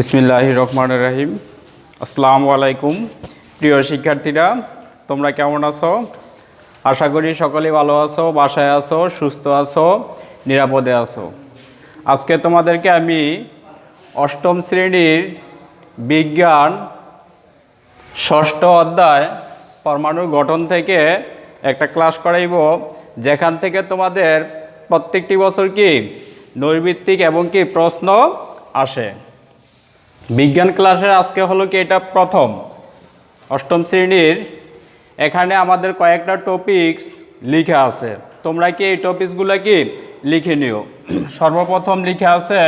বিসমিল্লাহির রহমানির রহিম। আসসালামু আলাইকুম প্রিয় শিক্ষার্থীরা, তোমরা কেমন আছো? আশা করি সকলেই ভালো আছো, বাসায় আছো, সুস্থ আছো, নিরাপদে আছো। আজকে তোমাদেরকে আমি অষ্টম শ্রেণীর বিজ্ঞান ষষ্ঠ অধ্যায় পরমাণুর গঠন থেকে একটা ক্লাস করাইব, যেখান থেকে তোমাদের প্রত্যেকটি বছর কি নৈর্ভিত্তিক এবং কি প্রশ্ন আসে। বিজ্ঞান ক্লাসের আজকে হলো কি এটা প্রথম অষ্টম শ্রেণীর। এখানে আমাদের কয়েকটা টপিকস লিখা আছে, তোমরা কি এই টপিকসগুলো কি লিখে নিও। সর্বপ্রথম লিখা আছে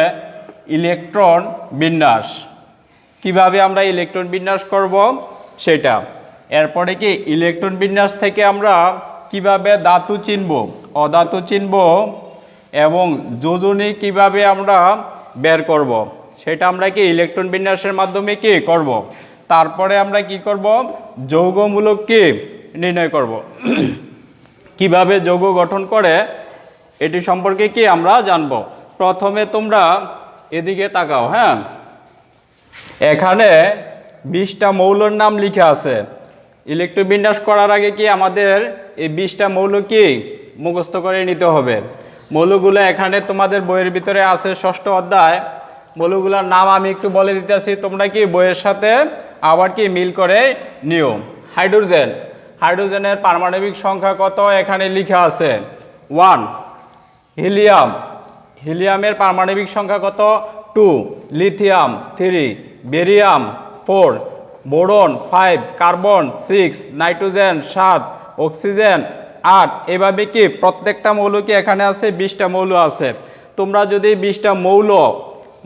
ইলেকট্রন বিন্যাস, কিভাবে আমরা ইলেকট্রন বিন্যাস করব সেটা। এরপরে কি ইলেকট্রন বিন্যাস থেকে আমরা কিভাবে ধাতু চিনব, অধাতু চিনব এবং যোজনী কিভাবে আমরা বের করব সেটা আমরা কি ইলেকট্রন বিন্যাসের মাধ্যমে কি করব। তারপরে আমরা কি করব, যৌগমূলক কি নির্ণয় করব। কিভাবে যৌগ গঠন করে এটি সম্পর্কে কি আমরা জানব। প্রথমে তোমরা এদিকে তাকাও। হ্যাঁ, এখানে 20টা মৌলের নাম লিখা আছে। ইলেকট্রন বিন্যাস করার আগে কি আমাদের এই 20টা মৌল কি মুখস্থ করে নিতে হবে। মৌলগুলো এখানে তোমাদের বইয়ের ভিতরে আছে ষষ্ঠ অধ্যায়। মৌলগুলোর নাম আমি একটু বলে দিতেছি, তোমরা কি বইয়ের সাথে আবার কি মিল করে নিও। হাইড্রোজেন, হাইড্রোজেনের পারমাণবিক সংখ্যা কত এখানে লিখা আছে 1। হিলিয়াম, হিলিয়ামের পারমাণবিক সংখ্যা কত 2। Lithium 3, barium 4, boron 5, carbon 6, nitrogen 7, oxygen 8। এভাবে কি প্রত্যেকটা মৌল কি এখানে আছে 20টা মৌল আছে। তোমরা যদি 20টা মৌল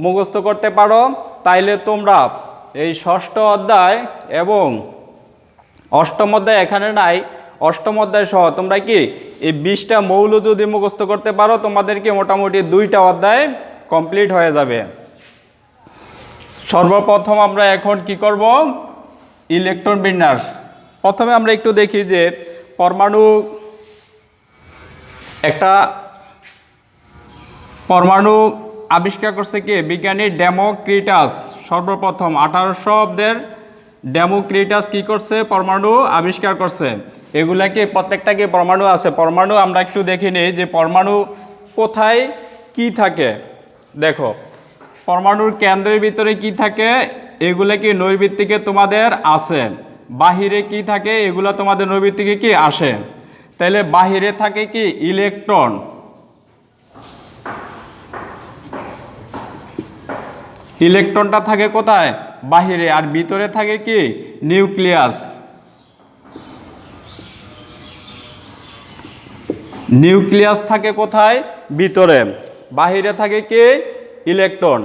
মুখস্থ করতে পারো তাইলে তোমরা এই ষষ্ঠ অধ্যায় এবং অষ্টম অধ্যায় এখানে নাই, অষ্টম অধ্যায় সহ তোমরা কি এই 20টা মৌল যদি মুখস্থ করতে পারো তোমাদেরকে মোটামুটি 2টা অধ্যায় কমপ্লিট হয়ে যাবে। সর্বপ্রথম আমরা এখন কি করব, ইলেকট্রন বিন্যাস। প্রথমে আমরা একটু দেখি যে পরমাণু আবিষ্কার করছে কি বিজ্ঞানী ডেমোক্রিটাস। সর্বপ্রথম 1800 অব্দের ডেমোক্রিটাস কি করছে, পরমাণু আবিষ্কার করছে। এগুলা কি প্রত্যেকটা কি পরমাণু আছে। পরমাণু আমরা একটু দেখে নিই যে পরমাণু কোথায় কি থাকে। দেখো, পরমাণুর কেন্দ্রের ভিতরে কি থাকে, এগুলা কি নৈর্ভিত্তিকে তোমাদের আছে। বাহিরে কি থাকে, এগুলা তোমাদের নৈর্ভিত্তিকে কি আসে। তাহলে বাহিরে থাকে কি ইলেকট্রন, ইলেকট্রনটা থাকে কোথায় বাহিরে, আর ভিতরে থাকে কি নিউক্লিয়াস। নিউক্লিয়াস থাকে কোথায় ভিতরে, বাহিরে থাকে কি ইলেকট্রন।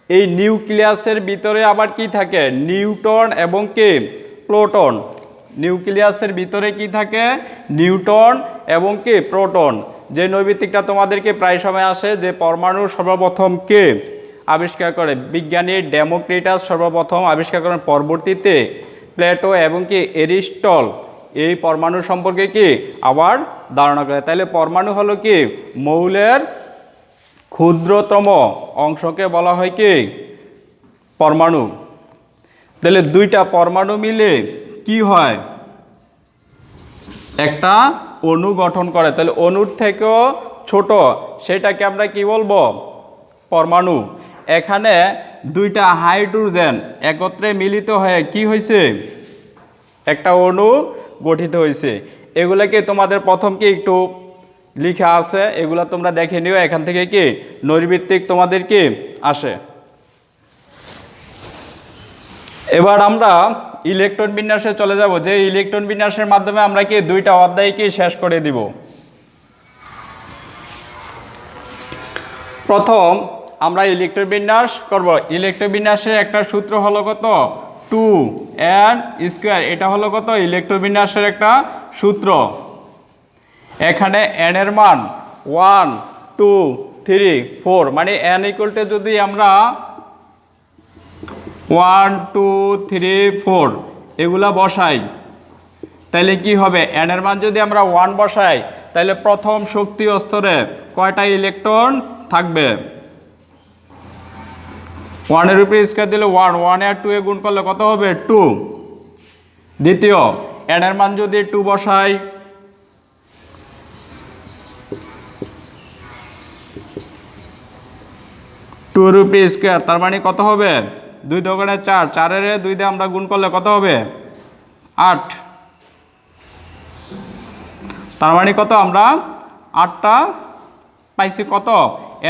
এই নিউক্লিয়াসের ভিতরে আবার কি থাকে নিউট্রন এবং কি প্রোটন। নিউক্লিয়াসের ভিতরে কি থাকে নিউট্রন এবং কি প্রোটন। যে নৈর্ভিত্তিকটা তোমাদেরকে প্রায় সময় আসে যে পরমাণুর সর্বপ্রথম কে আবিষ্কার করে, বিজ্ঞানী ডেমোক্রিটাস সর্বপ্রথম আবিষ্কার করেন। পরবর্তীতে প্লেটো এবং কি এরিস্টল এই পরমাণু সম্পর্কে কি আবার ধারণা করে। তাইলে পরমাণু হলো কি মৌলের ক্ষুদ্রতম অংশকে বলা হয় কি পরমাণু। তাহলে 2টা পরমাণু মিলে কি হয় একটা অণু গঠন করে। তাহলে অণুর থেকেও ছোট সেটাকে আমরা কি বলবো পরমাণু। এখানে 2টা হাইড্রোজেন একত্রে মিলিত হয়ে কি হয়েছে একটা অণু গঠিত হয়েছে। এগুলাকে তোমাদের প্রথম কি একটু লিখা আছে, এগুলা তোমরা দেখে নিও। এখান থেকে কি নৈর্ভিত্তিক তোমাদের কি আসে। এবার আমরা ইলেকট্রন বিন্যাসে চলে যাব, যে ইলেকট্রন বিন্যাসের মাধ্যমে আমরা কি 2টা অধ্যায় কি শেষ করে দিব। প্রথম আমরা ইলেকট্রন বিন্যাস করব। ইলেকট্রন বিন্যাসের একটা সূত্র হলো কত 2n²। এটা হলো কত ইলেকট্রন বিন্যাসের একটা সূত্র। এখানে n এর মান 1 2 3 4, মানে n = যদি আমরা 1 2 3 4 এগুলা বসাই তাহলে কি হবে, n এর মান যদি আমরা 1 বসাই তাহলে প্রথম শক্তি স্তরে কয়টা ইলেকট্রন থাকবে ওয়ানের উপরে স্কোয়ার দিলে 1, 1 আর 2 এ গুণ করলে কত হবে 2। দ্বিতীয় n এর মান যদি 2 বসাই, 2 এর উপরে স্কোয়ার তার মানে কত হবে 2 দোকানে 4, 4 এর 2 দিয়ে আমরা গুণ করলে কত হবে 8। তার মানে কত আমরা 8টা পাইছি কত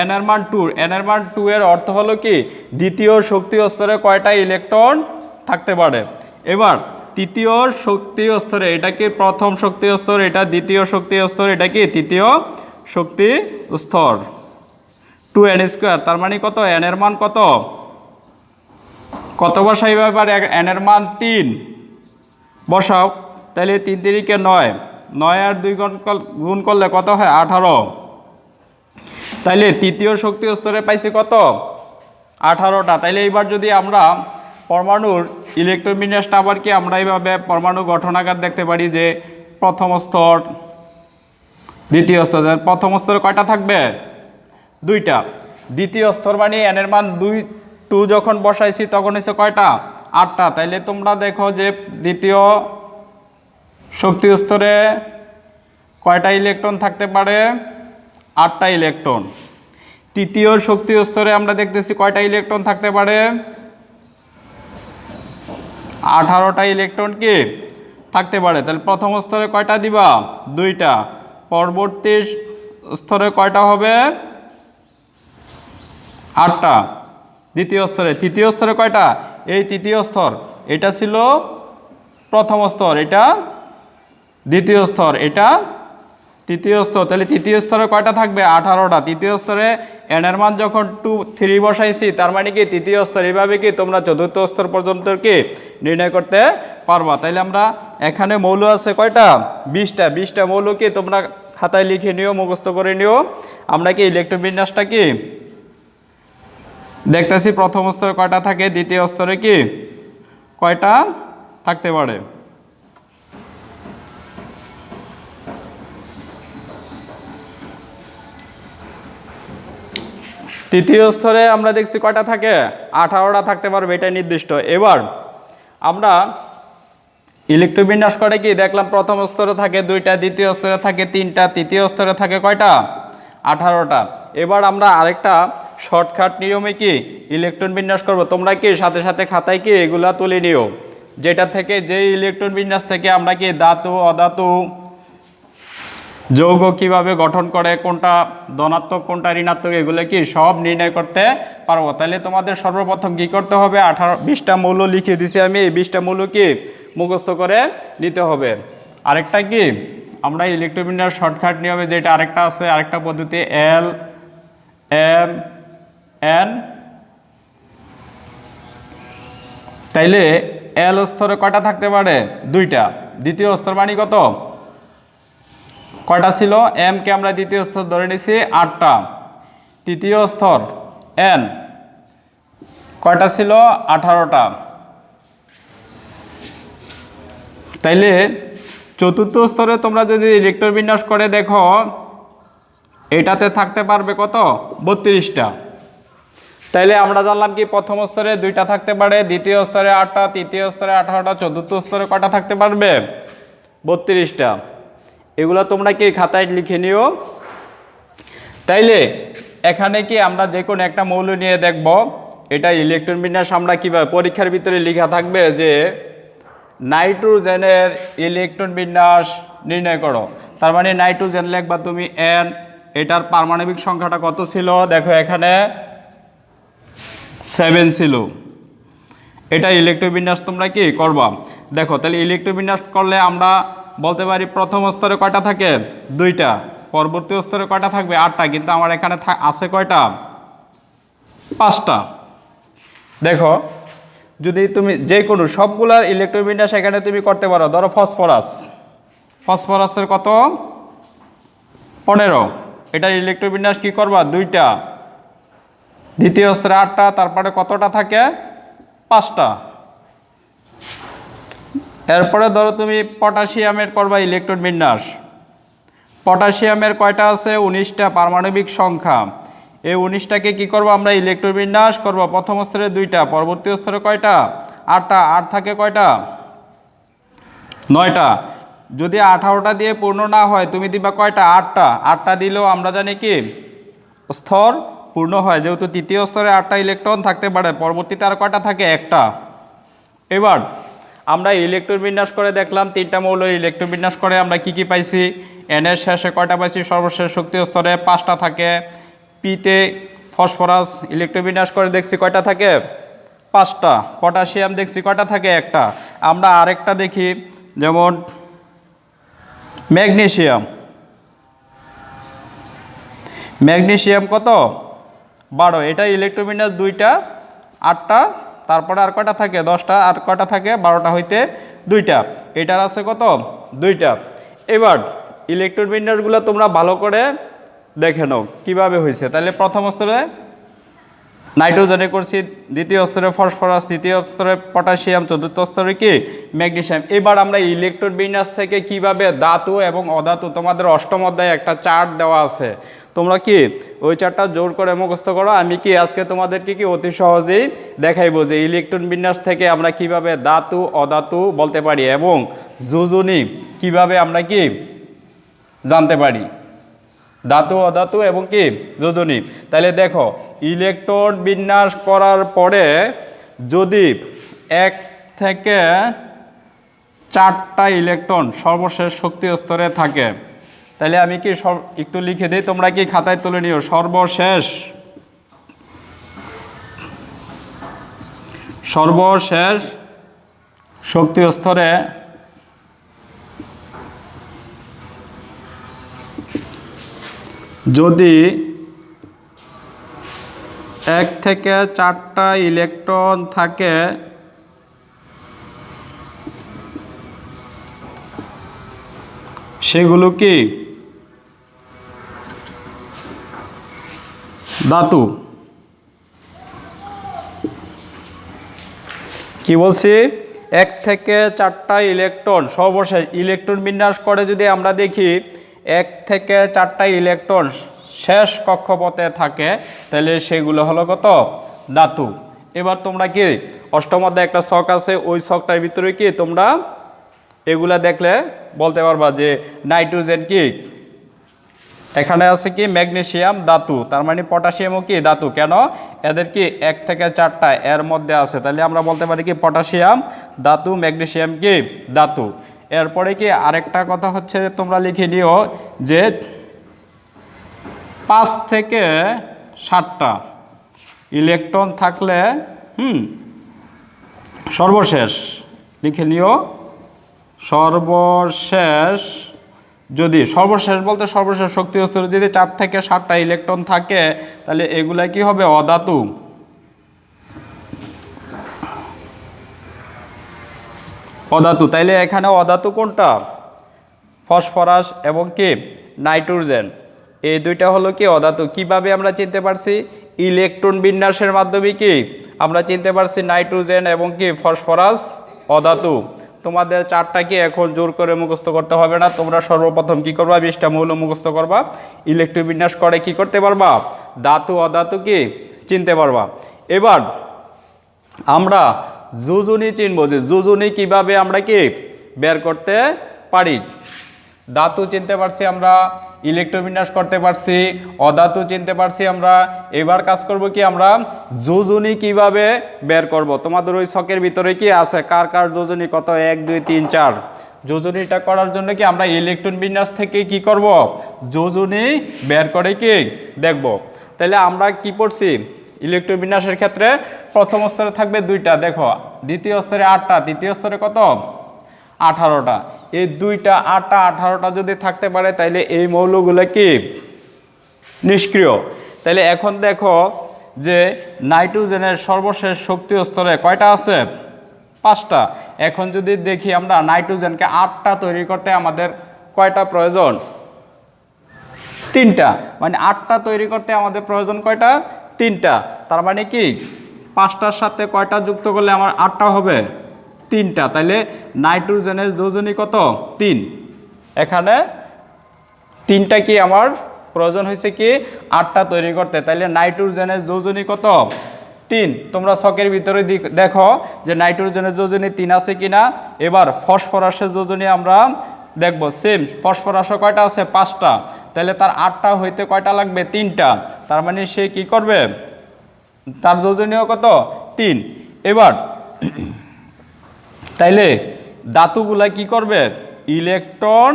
n এর মান 2। n এর মান 2 এর অর্থ হলো কি দ্বিতীয় শক্তি স্তরে কয়টা ইলেকট্রন থাকতে পারে। এবার তৃতীয় শক্তি স্তরে এটা কি প্রথম শক্তি স্তর, এটা দ্বিতীয় শক্তি স্তর, এটা কি তৃতীয় শক্তি স্তর। 2n² তার মানে কত n এর মান কত কত বসাইবে এবার n এর মান 3 বসাও, তাহলে 3 3 9, 9 আর 2 গুণ করলে কত হয় 18। তাইলে তৃতীয় শক্তি স্তরে পাইছি কত 18টা। তাইলে এইবার যদি আমরা পরমাণুর ইলেকট্রন বিন্যাসটা আবার কি আমরা এইভাবে পরমাণু গঠনাকার দেখতে পারি যে প্রথম স্তর দ্বিতীয় স্তর। প্রথম স্তরে কয়টা থাকবে 2টা, দ্বিতীয় স্তর মানে n এর মান 2 যখন বসাইছি তখন হচ্ছে কয়টা 8টা। তাইলে তোমরা দেখো যে দ্বিতীয় শক্তি স্তরে কয়টা ইলেকট্রন থাকতে পারে 8টা ইলেকট্রন। তৃতীয় শক্তি স্তরে আমরা দেখতেছি কয়টা ইলেকট্রন থাকতে পারে 18টা ইলেকট্রন কি থাকতে পারে। তাহলে প্রথম স্তরে কয়টা দিবা 2টা, পরবর্তী স্তরে কয়টা হবে 8টা দ্বিতীয় স্তরে। তৃতীয় স্তরে কয়টা এই তৃতীয় স্তর, এটা ছিল প্রথম স্তর, এটা দ্বিতীয় স্তর, এটা তৃতীয় স্তর। তাহলে তৃতীয় স্তরে কয়টা থাকবে 18টা। তৃতীয় স্তরে n এর মান যখন 2 3 বসাইছি তার মানে কি তৃতীয় স্তর। এইভাবে কি তোমরা চতুর্থ স্তর পর্যন্ত কি নির্ণয় করতে পারবা। তাইলে আমরা এখানে মৌল আছে কয়টা 20টা, 20টা মৌল কি তোমরা খাতায় লিখে নিও, মুখস্থ করে নিও। আমরা কি ইলেকট্রন বিন্যাসটা কি দেখতেছি প্রথম স্তরে কয়টা থাকে, দ্বিতীয় স্তরে কি কয়টা থাকতে পারে। তৃতীয় স্তরে আমরা দেখছি কয়টা থাকে 18টা থাকতে পারবে, এটা নির্দিষ্ট। এবার আমরা ইলেকট্রন বিন্যাস করে কি দেখলাম প্রথম স্তরে থাকে 2টা, দ্বিতীয় স্তরে থাকে 3টা, তৃতীয় স্তরে থাকে কয়টা 18টা। এবার আমরা আরেকটা শর্টকাট নিয়মে কি ইলেকট্রন বিন্যাস করব। তোমরা কি সাথে সাথে খাতায় কি এগুলা তুলে নিও, যেটা থেকে যে ইলেকট্রন বিন্যাস থেকে আমরা কি ধাতু অধাতু যৌগ কিভাবে গঠন করে, কোনটা ধনাত্মক কোনটা ঋণাত্মক, এগুলো কি সব নির্ণয় করতে পারবো। তাহলে তোমাদের সর্বপ্রথম কি করতে হবে 20টা মৌল লিখে দিছি আমি, এই 20টা মৌল কি মুখস্থ করে নিতে হবে। আরেকটা কি আমরা ইলেকট্রন বিন্যাস শর্টকাট নিয়মে যেটা আরেকটা আছে, আরেকটা পদ্ধতি L M N। তাইলে L স্তরে কয়টা থাকতে পারে 2টা, দ্বিতীয় স্তর মানে কত কয়টা ছিল M কে আমরা দ্বিতীয় স্তর ধরে নিছি 8টা, তৃতীয় স্তর N কয়টা ছিল 18টা। তাইলে চতুর্থ স্তরে তোমরা যদি ইলেকট্রন বিন্যাস করে দেখো এটাতে থাকতে পারবে কত 32টা। তাইলে আমরা জানলাম কি প্রথম স্তরে 2টা থাকতে পারে, দ্বিতীয় স্তরে 8টা, তৃতীয় স্তরে 18টা, চতুর্থ স্তরে কয়টা থাকতে পারবে 32টা। এগুলো তোমরা কি খাতায় লিখে নিও। তাইলে এখানে কি আমরা যে কোনো একটা মৌল নিয়ে দেখব, এটা ইলেকট্রন বিন্যাস আমরা কিভাবে পরীক্ষার ভিতরে লেখা থাকবে যে নাইট্রোজেনের ইলেকট্রন বিন্যাস নির্ণয় করো। তার মানে নাইট্রোজেন লিখবা তুমি N, এটার পারমাণবিক সংখ্যাটা কত ছিল দেখো এখানে 7 ছিল। এটা ইলেকট্রন বিন্যাস তোমরা কি করবা দেখো। তাহলে ইলেকট্রন বিন্যাস করলে আমরা বলতে পারি প্রথম স্তরে কয়টা থাকে 2টা, পরবর্তী স্তরে কয়টা থাকবে 8টা, কিন্তু আমার এখানে আছে কয়টা 5টা। দেখো যদি তুমি যে কোনো সবগুলার ইলেকট্রন বিন্যাস এখানে তুমি করতে পারো। ধরো ফসফরাস, ফসফরাসের কত 15, এটার ইলেকট্রন বিন্যাস কি করবা 2টা, দ্বিতীয় স্তরে 8টা, তারপরে কতটা থাকে 5টা। এরপরে ধরো তুমি পটাশিয়ামের করবা ইলেকট্রন বিন্যাস। পটাশিয়ামের কয়টা আছে 19টা পারমাণবিক সংখ্যা, এই 19টাকে কি করব আমরা ইলেকট্রোবিন্যাস করব। প্রথম স্তরে 2টা, পরবর্তী স্তরে কয়টা? 8টা। 8 থাকে কয়টা? 9টা। যদি 18টা দিয়ে পূর্ণ না হয় তুমি দিবা কয়টা? 8টা। 8টা দিলেও আমরা জানি কি স্তর পূর্ণ হয়, যেহেতু তৃতীয় স্তরে 8টা ইলেকট্রন থাকতে পারে, পরবর্তীতে আর কয়টা থাকে? 1টা। এবার আমরা ইলেকট্রন বিন্যাস করে দেখলাম 3টা মৌলের ইলেকট্রন বিন্যাস করে আমরা কি কি পাইছি? এন এর শেষে কয়টা পাইছি? সর্বশেষ শক্তির স্তরে 5টা থাকে। পিতে ফসফরাস ইলেকট্রন বিন্যাস করে দেখছি কয়টা থাকে? 5টা। পটাশিয়াম দেখছি কয়টা থাকে? 1টা। আমরা আরেকটা দেখি, যেমন ম্যাগনেসিয়াম। ম্যাগনেসিয়াম কত? 12। এটা ইলেকট্রন বিন্যাস 2টা, 8টা, তারপরে আর কয়টা থাকে? 10টা। আর কয়টা থাকে? 12টা হইতে 2টা। এটার আছে কত? 2টা। এবার ইলেকট্রন বিন্যাসগুলো তোমরা ভালো করে দেখে নাও কীভাবে হয়েছে। তাহলে প্রথম স্তরে নাইট্রোজেনে করছি, দ্বিতীয় স্তরে ফসফরাস, তৃতীয় স্তরে পটাশিয়াম, চতুর্থ স্তরে কি? ম্যাগনেসিয়াম। এবার আমরা ইলেকট্রন বিন্যাস থেকে কিভাবে ধাতু এবং অধাতু, তোমাদের অষ্টম অধ্যায়ে একটা চার্ট দেওয়া আছে, তোমরা কি ওই চার্টটা জোর করে মুখস্থ করো। আমি কি আজকে তোমাদেরকে কি অতি সহজেই দেখাইবো যে ইলেকট্রন বিন্যাস থেকে আমরা কিভাবে ধাতু অধাতু বলতে পারি এবং যোজনী কিভাবে আমরা কি জানতে পারি, ধাতু অধাতু এবং কি যোজনী। তাহলে দেখো, ইলেকট্রন বিন্যাস করার পরে যদি 1 থেকে 4টা ইলেকট্রন সর্বশেষ শক্তি স্তরে থাকে, তাহলে আমি কি একটু লিখে দিই, তোমরা কি খাতায় তুলে নিও। সর্বশেষ শক্তি স্তরে যদি 1 থেকে 4টা ইলেকট্রন থাকে, সেগুলো কি ধাতু। কি বলছি? 1 থেকে 4টা ইলেকট্রন সর্বশেষ ইলেকট্রন বিন্যাস করে যদি আমরা দেখি 1 থেকে 4টা ইলেকট্রন শেষ কক্ষপথে থাকে, তাহলে সেগুলো হলো কত? ধাতু। এবার তোমরা কি অষ্টম অধ্যায়ে একটা ছক আছে, ওই ছকটার ভিতরে কি তোমরা এগুলা দেখলে বলতে পারবা যে নাইট্রোজেন কি এখানে আছে কি ম্যাগনেসিয়াম ধাতু, তার মানে পটাশিয়ামও কি ধাতু। কেন? এদের কি 1 থেকে 4টা এর মধ্যে আছে, তাহলে আমরা বলতে পারি কি পটাশিয়াম ধাতু, ম্যাগনেসিয়াম কি ধাতু। এরপরে কি আরেকটা কথা হচ্ছে, তোমরা লিখে নিও যে 5 থেকে 7টা ইলেকট্রন থাকলে সর্বশেষ লিখে নিও, সর্বশেষ যদি সর্বশেষ বলতে সর্বশেষ শক্তি স্তরে যদি 4 থেকে 7টা ইলেকট্রন থাকে, তাহলে এগুলা কি হবে? অধাতু। অধাতু। তাইলে এখানে অধাতু কোনটা? ফসফরাস এবং কি নাইট্রোজেন, এই দুইটা হলো কি অধাতু। কিভাবে আমরা চিনতে পারছি? ইলেকট্রন বিন্যাসের মাধ্যমে কি আমরা চিনতে পারছি নাইট্রোজেন এবং কি ফসফরাস অধাতু। তোমাদের চারটা কি এখন জোর করে মুখস্থ করতে হবে না, তোমরা সর্বপ্রথম কি করবা? 20টা মৌল মুখস্থ করবা, ইলেকট্রন বিন্যাস করে কি করতে পারবা? ধাতু অধাতু কি চিনতে পারবা। এবার আমরা যোজনী চিনব, যে যোজনী কিভাবে আমরা কি বের করতে পারি। ধাতু চিনতে পারছি আমরা, ইলেকট্রন বিন্যাস করতে পারছি, অধাতু চিনতে পারছি আমরা। এবার কাজ করব কি আমরা যোজনী কিভাবে বের করব। তোমাদের ওই ছকের ভিতরে কি আছে কার কার যোজনী কত? 1 2 3 4। যোজনীটা করার জন্য কি আমরা ইলেকট্রন বিন্যাস থেকে কি করব? যোজনী বের করে কি দেখব। তাহলে আমরা কি পড়ছি? ইলেকট্রন বিন্যাসের ক্ষেত্রে প্রথম স্তরে থাকবে 2টা, দেখো, দ্বিতীয় স্তরে 8টা, তৃতীয় স্তরে কত? 18টা। এই 2টা 8টা 18টা যদি থাকতে পারে, তাইলে এই মৌলগুলো কি নিষ্ক্রিয়। তাইলে এখন দেখো যে নাইট্রোজেনের সর্বশেষ শক্তি স্তরে কয়টা আছে? 5টা। এখন যদি দেখি আমরা নাইট্রোজেনকে 8টা তৈরি করতে আমাদের কয়টা প্রয়োজন? 3টা। মানে 8টা তৈরি করতে আমাদের প্রয়োজন কয়টা? 3টা। তার মানে কি 5টার সাথে কয়টা যুক্ত করলে আমার 8টা হবে? 3টা। তাইলে নাইট্রোজেনের যোজনী কত? 3। এখানে 3টা কি আমার প্রয়োজন হয়েছে কি 8টা তৈরি করতে। তাইলে নাইট্রোজেনের যোজনী কত 3। তোমরা ছকের ভিতরে দেখো যে নাইট্রোজেনের যোজনী 3 আছে কিনা। এবার ফসফরাসের যোজনী আমরা দেখবো সেম। ফসফরাসও কয়টা আছে 5টা, তাহলে তার 8টা হইতে কয়টা লাগবে 3টা। তার মানে সে কি করবে, তার যোজনীয় কত 3। এবার তাইলে ধাতুগুলা কি করবে, ইলেকট্রন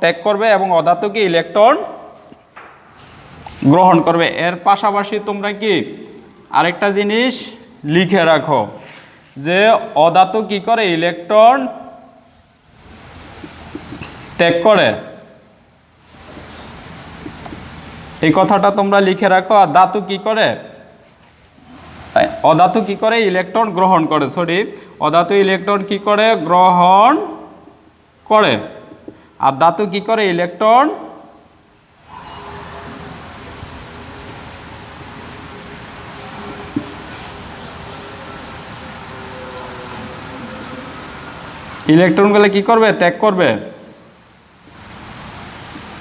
ত্যাগ করবে এবং অধাতুকে ইলেকট্রন গ্রহণ করবে। এর পাশাপাশি তোমরা কি আরেকটা জিনিস লিখে রাখো যে অধাতু কি করে, ইলেকট্রন ত্যাগ করে। এই কথাটা তোমরা লিখে রাখো। আর ধাতু কি করে, অধাতু কি করে, ইলেকট্রন গ্রহণ করে। সরি, অধাতু ইলেকট্রন কি করে, গ্রহণ করে। আর ধাতু কি করে, ইলেকট্রন ইলেকট্রনগুলো কি করবে, ত্যাগ করবে।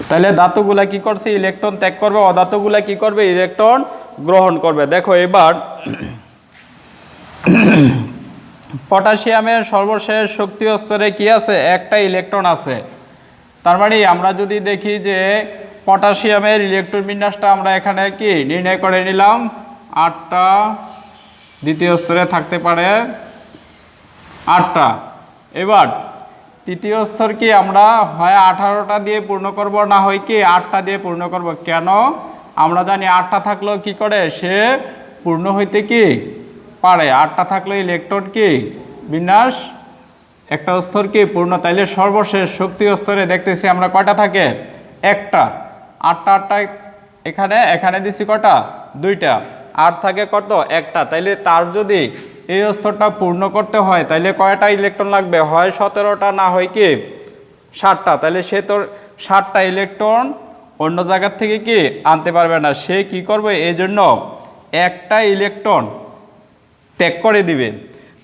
তাহলে ধাতুগুলা কি করছে, ইলেকট্রন ত্যাগ করবে। অধাতুগুলা কি করবে, ইলেকট্রন গ্রহণ করবে। দেখো এবার পটাশিয়ামের সর্বশেষ শক্তির স্তরে কি আছে, একটা ইলেকট্রন আছে। তার মানে আমরা যদি দেখি যে পটাশিয়ামের ইলেকট্রন বিন্যাসটা আমরা এখানে কি নির্ণয় করে নিলাম, 8টা, দ্বিতীয় স্তরে থাকতে পারে 8টা। এবার তৃতীয় স্তর কি আমরা হয় 18টা দিয়ে পূর্ণ করব, না হয় কি 8টা দিয়ে পূর্ণ করব। কেন, আমরা জানি 8টা থাকলেও কি করে, সে পূর্ণ হইতে কি পারে। 8টা থাকলে ইলেকট্রন কি বিন্যাস একটা স্তর কি পূর্ণ। তাইলে সর্বশেষ শক্তি স্তরে দেখতেছি আমরা কয়টা থাকে, একটা। 8টা এখানে দিছি কয়টা, 2টা। 8 থাকে কত, একটা। তাইলে তার যদি এই স্তরটা পূর্ণ করতে হয় তাইলে কয়টা ইলেকট্রন লাগবে, হয় 17টা, না হয় কি 60টা। তাহলে সে তোর 60টা ইলেকট্রন অন্য জায়গার থেকে কি আনতে পারবে না। সে কি করবে, এই জন্য একটা ইলেকট্রন ত্যাগ করে দিবে।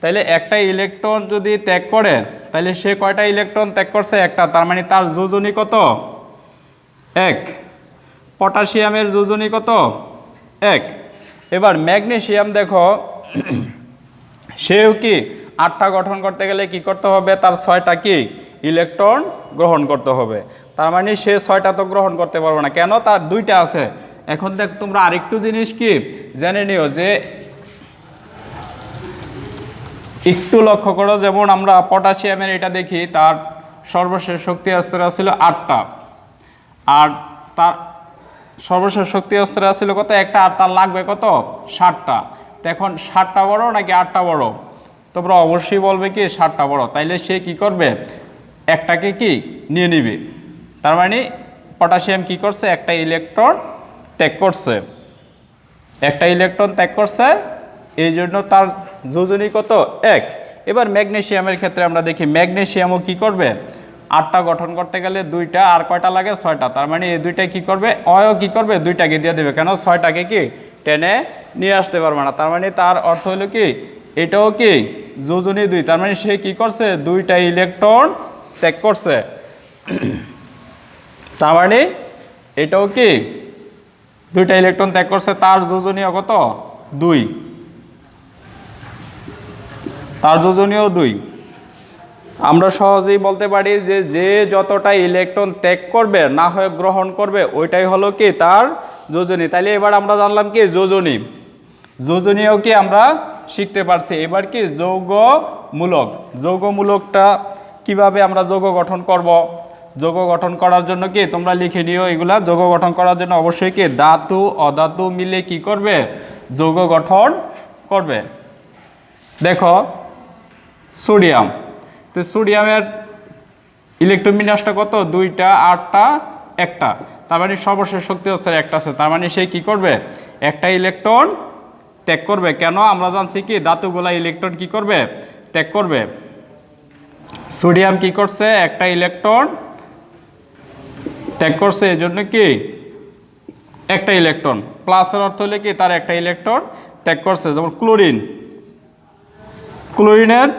তাইলে একটা ইলেকট্রন যদি ত্যাগ করে তাহলে সে কয়টা ইলেকট্রন ত্যাগ করছে, একটা। তার মানে তার যোজনী কত, 1। পটাশিয়ামের যোজনী কত, 1। এবার ম্যাগনেসিয়াম দেখো, সেও কি 8টা গঠন করতে গেলে কি করতে হবে, তার 6টা কি ইলেকট্রন গ্রহণ করতে হবে। তার মানে সে 6টা তো গ্রহণ করতে পারবে না। কেন, তার 2টা আছে। এখন দেখ তোমরা আরেকটু জিনিস কি জেনে নিও, যে একটু লক্ষ্য করো। যেমন আমরা পটাশিয়ামের এটা দেখি, তার সর্বশেষ শক্তি স্তরে ছিল 8টা, আর তার সর্বশেষ শক্তি স্তরে ছিল কত, একটা। আর তার লাগবে কত, 60টা। তো এখন 60টা বড় নাকি 8টা বড়, তোমরা অবশ্যই বলবে কি 60টা বড়। তাইলে সে কি করবে, একটাকে কি নিয়ে নিবে। তার মানে পটাশিয়াম কি করছে, একটা ইলেকট্রন ত্যাগ করছে, একটা ইলেকট্রন ত্যাগ করছে, এই জন্য তার যোজনী কত, 1। এবার ম্যাগনেসিয়ামের ক্ষেত্রে আমরা দেখি, ম্যাগনেসিয়ামও কি করবে, 8টা গঠন করতে গেলে 2টা, আর কয়টা লাগে, 6টা। তার মানে এই 2টাই কি করবে, অয় কি করবে, 2টাকে দিয়ে দেবে। কেন, 6টাকে কি টেনে নিয়ে আসতে পারবে না। তার মানে তার অর্থ হলো কি, এটাও কি যোজনী 2। তার মানে সে কি করছে, 2টা ইলেকট্রন ত্যাগ করছে। তার মানে এটাও কি 2টা ইলেকট্রন ত্যাগ করছে, তার যোজনীয় কত, 2। তার যোজনীয় 2। আমরা সহজেই বলতে পারি যে যে যতটা ইলেকট্রন ত্যাগ করবে, না হয় গ্রহণ করবে, ওইটাই হলো কি তার যোজনী। তাইলে এবার আমরা জানলাম কি যোজনী, যোজনীয় কি আমরা শিখতে পারছি। এবার কি যৌগমূলক, যৌগমূলকটা কিভাবে আমরা যৌগ গঠন করব। যৌগ গঠন করার জন্য কি তোমরা লিখে নিও এগুলা। যৌগ গঠন করার জন্য অবশ্যই কি ধাতু অধাতু মিলে কি করবে, যৌগ গঠন করবে। দেখো সোডিয়াম, তো সোডিয়ামের ইলেকট্রন বিন্যাসটা কত, 2টা, 8টা, একটা। তার মানে সর্বশেষ শক্তি স্তরে একটা আছে। তার মানে সে কি করবে, একটা ইলেকট্রন ত্যাগ করবে। কেন, আমরা জানছি কি ধাতুগুলা ইলেকট্রন কি করবে, ত্যাগ করবে। সোডিয়াম কি করছে, একটা ইলেকট্রন ত্যাগ করছে, এই জন্য কি একটা ইলেকট্রন। প্লাসের অর্থ হলে কি তার একটা ইলেকট্রন ত্যাগ করছে। যেমন ক্লোরিন, ক্লোরিনের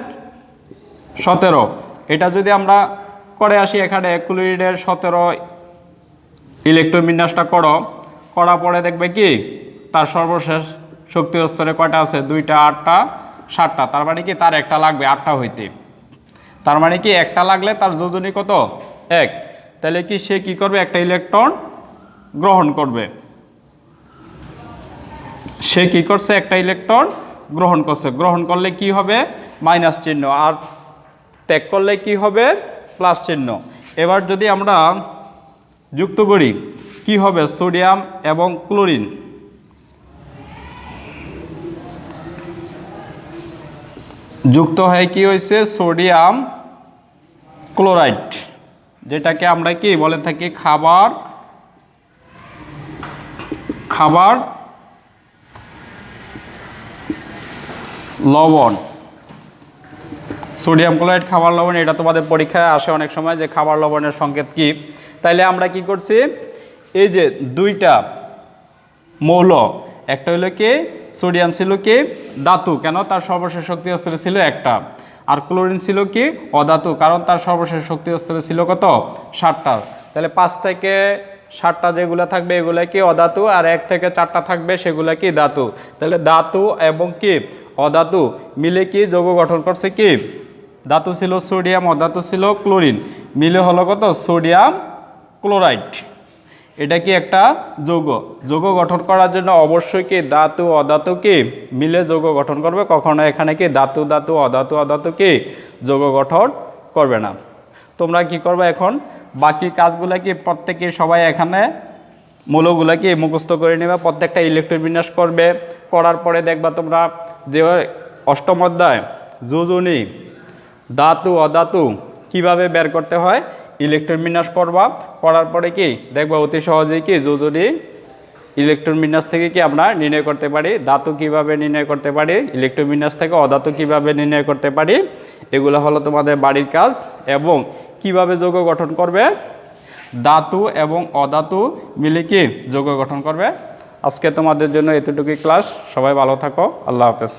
17। এটা যদি আমরা করে আসি, এখানে ক্লোরিনের 17 ইলেকট্রন বিন্যাসটা করো, করার পরে দেখবে কি তার সর্বশেষ শক্তি স্তরে কয়টা আছে, 2টা, 8টা, 7টা। তার মানে কি তার একটা লাগবে 8টা হইতে। তার মানে কি একটা লাগলে তার যোজনী কত, 1। তাহলে কি সে কি করবে, একটা ইলেকট্রন গ্রহণ করবে। সে কি করছে, একটা ইলেকট্রন গ্রহণ করছে। গ্রহণ করলে কি হবে, মাইনাস চিহ্ন, আর ত্যাগ করলে কি হবে, প্লাস চিহ্ন। এবার যদি আমরা যুক্ত করি কি হবে, সোডিয়াম এবং ক্লোরিন। যুক্ত হয়ে কি হয়েছে, সোডিয়াম ক্লোরাইড, যেটাকে আমরা কি বলে থাকি, খাবার লবণ। সোডিয়াম ক্লোরাইড খাবার লবণ, এটা তোমাদের পরীক্ষায় আসে অনেক সময় যে খাবার লবণের সংকেত কি। তাইলে আমরা কি করছি, এই যে 2টা মৌল, একটা হলো কি সোডিয়াম ছিল কি ধাতু, কেন তার সর্বশেষ শক্তি স্তরে ছিল 1টা। আর ক্লোরিন ছিল কি অধাতু, কারণ তার সর্বশেষ শক্তি স্তরে ছিল কত, 7টা। তাহলে 5 থেকে 7টা যেগুলো থাকবে এগুলো কি অধাতু, আর 1 থেকে 4টা থাকবে সেগুলো কি ধাতু। তাহলে ধাতু এবং কি অধাতু মিলে কি যৌগ গঠন করছে, কি ধাতু ছিল সোডিয়াম, অধাতু ছিল ক্লোরিন, মিলে হলো কত, সোডিয়াম ক্লোরাইড। এটা কি একটা যৌগ। যৌগ গঠন করার জন্য অবশ্যই কি ধাতু অধাতু কি মিলে যৌগ গঠন করবে, কখনো এখানে কি ধাতু ধাতু অধাতু অধাতু কি যৌগ গঠন করবে না। তোমরা কি করবে এখন, বাকি কাজগুলো কি প্রত্যেকে সবাই এখানে মৌলগুলো কি মুখস্থ করে নেবে, প্রত্যেকটা ইলেকট্রন বিন্যাস করবে। করার পরে দেখবা তোমরা যে 8ম অধ্যায় যোজনী ধাতু অধাতু কিভাবে বের করতে হয় ইলেকট্রন বিন্যাস করবা। করার পরে কি দেখবা অতি সহজেই কি যোজনী ইলেকট্রন বিন্যাস থেকে কি আমরা নির্ণয় করতে পারি, ধাতু কিভাবে নির্ণয় করতে পারি, ইলেকট্রন বিন্যাস থেকে অধাতু কিভাবে নির্ণয় করতে পারি। এগুলো হলো তোমাদের বাড়ির কাজ। এবং কিভাবে যৌগ গঠন করবে, ধাতু এবং অধাতু মিলে কি যৌগ গঠন করবে। আজকে তোমাদের জন্য এতটুকুই ক্লাস। সবাই ভালো থাকো, আল্লাহ হাফেজ।